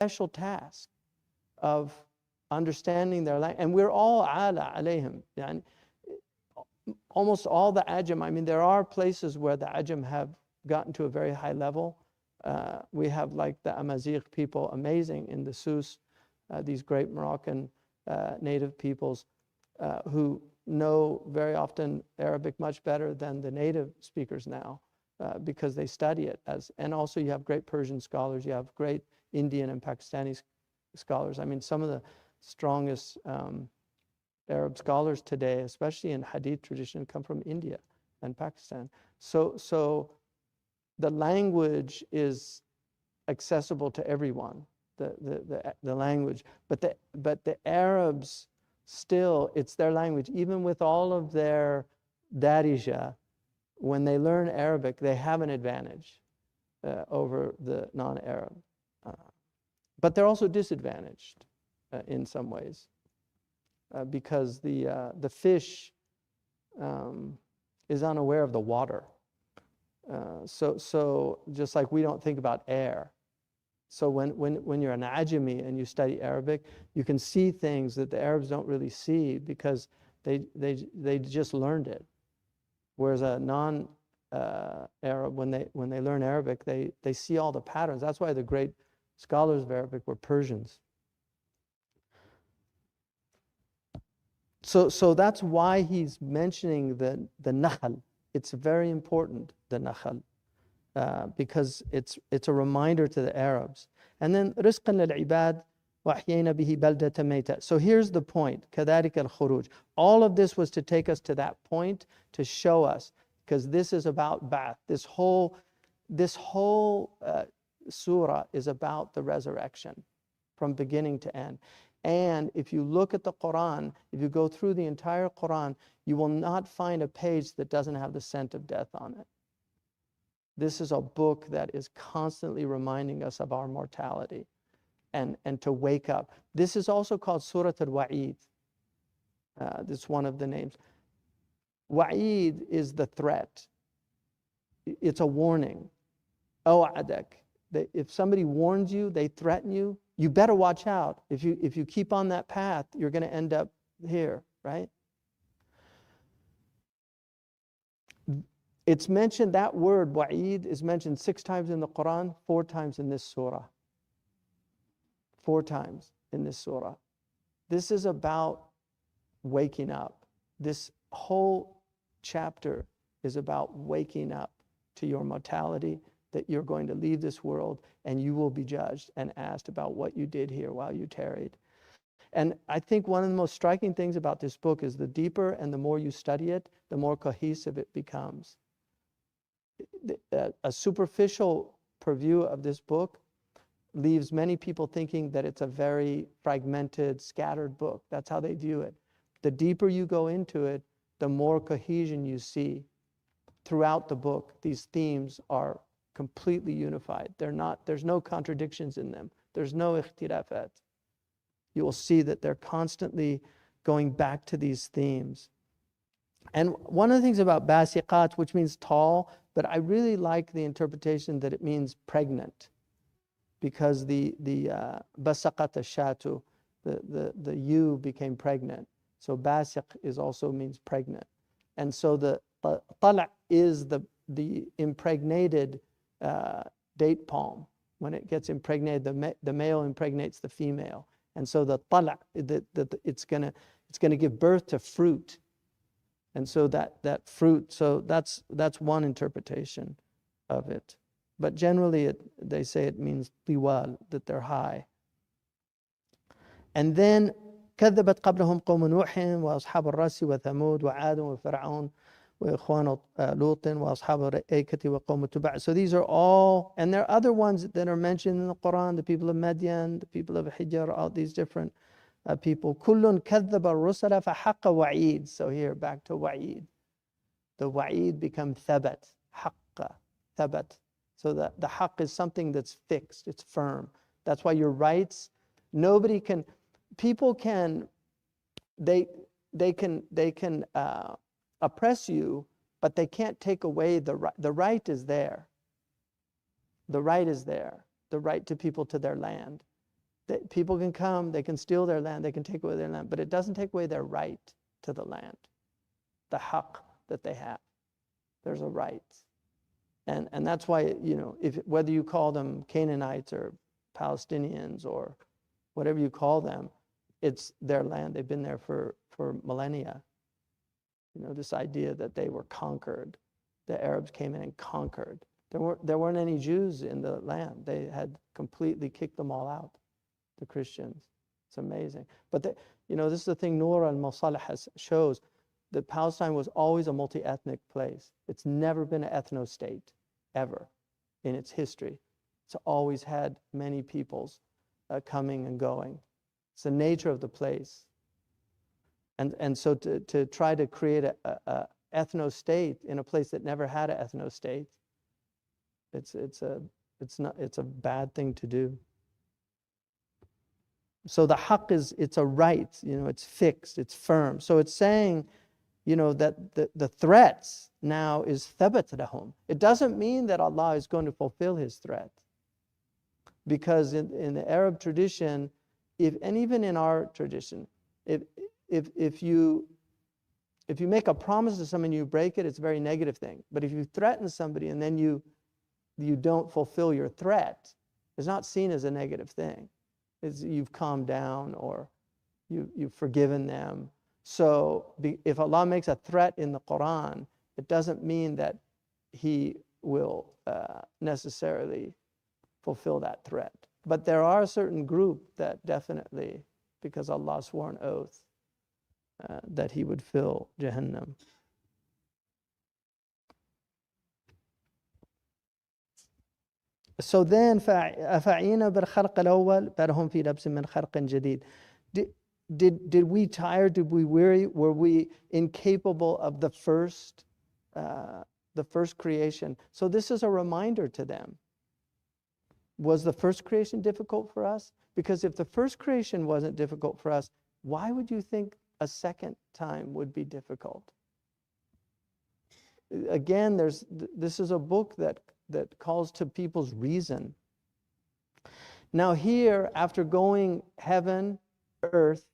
special task of understanding their language. And we're all ala alayhim. Yani, almost all the Ajam, I mean, there are places where the Ajam have gotten to a very high level. We have like the Amazigh people, amazing in the Sus, these great Moroccan native peoples who know very often Arabic much better than the native speakers now because they study it. And also you have great Persian scholars, you have great Indian and Pakistani scholars. I mean, some of the strongest Arab scholars today, especially in Hadith tradition, come from India and Pakistan. So the language is accessible to everyone, the language, but the Arabs still, it's their language. Even with all of their darija, when they learn Arabic, they have an advantage over the non-Arab. But they're also disadvantaged in some ways because the fish is unaware of the water. So just like we don't think about air. So when you're an Ajami and you study Arabic, you can see things that the Arabs don't really see because they just learned it. Whereas a non-Arab, when they learn Arabic, they see all the patterns. That's why the great scholars of Arabic were Persians. So that's why he's mentioning the Nahl. It's very important, the Nahl. Because it's a reminder to the Arabs. And then رزقا للعباد وأحيينا به بلدة ميتة. So here's the point. كذلك الخروج. All of this was to take us to that point to show us, because this is about Ba'ath. This whole surah is about the resurrection from beginning to end. And if you look at the Quran, if you go through the entire Quran, you will not find a page that doesn't have the scent of death on it. This is a book that is constantly reminding us of our mortality and to wake up. This is also called Surah Al-Wa'id. This is one of the names. Wa'id is the threat. It's a warning. Awa'adak. If somebody warns you, they threaten you, you better watch out. If you keep on that path, you're going to end up here, right? It's mentioned, that word, wa'id, is mentioned 6 times in the Quran, 4 times in this surah. 4 times in this surah. This is about waking up. This whole chapter is about waking up to your mortality, that you're going to leave this world and you will be judged and asked about what you did here while you tarried. And I think one of the most striking things about this book is the deeper and the more you study it, the more cohesive it becomes. A superficial purview of this book leaves many people thinking that it's a very fragmented, scattered book. That's how they view it. The deeper you go into it, the more cohesion you see throughout the book. These themes are completely unified. There's no contradictions in them. There's no ikhtilafat. You will see that they're constantly going back to these themes. And one of the things about basiqat, which means tall, but I really like the interpretation that it means pregnant, because the basaqat ashatu, the ewe became pregnant. So basiq is also means pregnant. And so the tala' is the impregnated date palm. When it gets impregnated, the male impregnates the female. And so the tala', it's gonna give birth to fruit. And so that fruit, so that's one interpretation of it. But generally they say it means tiwal, that they're high. And then كذبت قبلهم قوم نوح وأصحاب الرس وثمود وعاد وفرعون وإخوان لوط وأصحاب الأيكة وقوم تبع. So these are all, and there are other ones that are mentioned in the Quran, the people of Madian, the people of Hijr, all these different people. كل كذب الرسل فحق وعيد. So here, back to wa'id. The wa'id become thabat, haqqa, thabat. So the haqq is something that's fixed, it's firm. That's why your rights, nobody can, people can, they can oppress you, but they can't take away the right. The right is there. The right is there. The right to people to their land. People can come, they can steal their land, they can take away their land, but it doesn't take away their right to the land, the haqq that they have. There's a right. And that's why, whether you call them Canaanites or Palestinians or whatever you call them, it's their land. They've been there for millennia. This idea that they were conquered. The Arabs came in and conquered. There weren't any Jews in the land. They had completely kicked them all out, the Christians. It's amazing. But this is the thing Nur al-Masalih shows, that Palestine was always a multi-ethnic place. It's never been an ethno-state, ever, in its history. It's always had many peoples coming and going. It's the nature of the place. And so to try to create a ethno-state in a place that never had an ethno-state, it's a bad thing to do. So the haqq it's a right, it's fixed, it's firm. So it's saying, that the threats now is thabat lahum. It doesn't mean that Allah is going to fulfill his threat. Because in the Arab tradition, and even in our tradition, if you make a promise to someone and you break it, it's a very negative thing. But if you threaten somebody and then you don't fulfill your threat, it's not seen as a negative thing. You've calmed down or you've forgiven them. So if Allah makes a threat in the Quran, it doesn't mean that he will necessarily fulfill that threat. But there are a certain group that definitely, because Allah swore an oath, that he would fill Jahannam. So then, فَعِينَ بِالْخَلْقِ الْأَوَّلِ فَهُمْ فِي لَبْسٍ مِّنْ خَلْقٍ جَدِيدٍ. Did we tire? Did we weary? Were we incapable of the first creation? So this is a reminder to them. Was the first creation difficult for us? Because if the first creation wasn't difficult for us, why would you think a second time would be difficult? Again, this is a book that calls to people's reason. Now here, after going heaven, earth,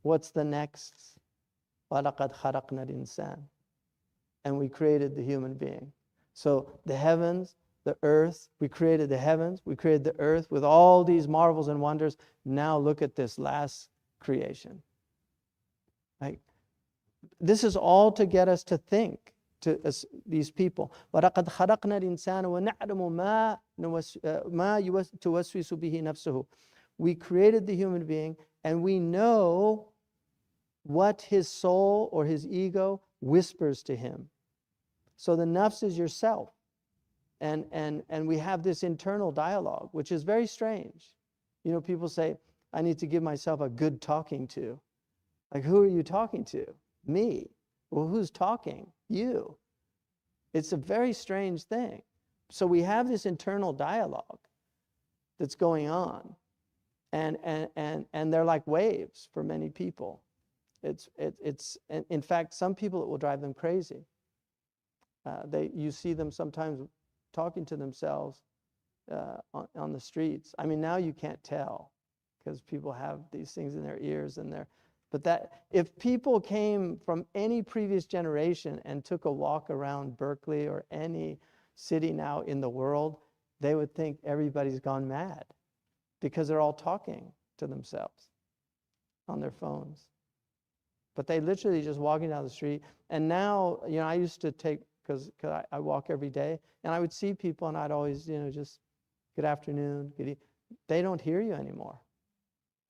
what's the next? وَلَقَدْ خَلَقْنَا الْإِنسَانَ. And we created the human being. So the heavens, the earth, we created the heavens, we created the earth with all these marvels and wonders. Now look at this last creation. Like, this is all to get us to think, to these people. وَلَقَدْ خَلَقْنَا الْإِنسَانَ وَنَعْلَمُ مَا تُوَسْوِسُ بِهِ نَفْسُهُ. We created the human being and we know what his soul or his ego whispers to him. So the nafs is yourself. And we have this internal dialogue, which is very strange. People say, I need to give myself a good talking to. Like, who are you talking to? Me. Well, who's talking? You. It's a very strange thing. So we have this internal dialogue that's going on. And they're like waves for many people. In fact, some people it will drive them crazy. You see them sometimes talking to themselves on the streets. I mean, now you can't tell because people have these things in their ears but that if people came from any previous generation and took a walk around Berkeley or any city now in the world, they would think everybody's gone mad because they're all talking to themselves on their phones. But they literally just walking down the street. And now, I used to take, because I walk every day, and I would see people and I'd always, just good afternoon, good evening. They don't hear you anymore.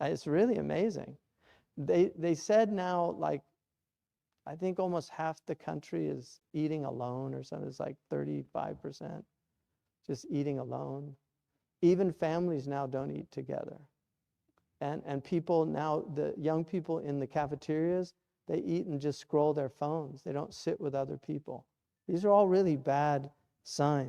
It's really amazing. They said now, like, I think almost half the country is eating alone or something. It's like 35% just eating alone. Even families now don't eat together. And people now, the young people in the cafeterias, they eat and just scroll their phones. They don't sit with other people. These are all really bad signs.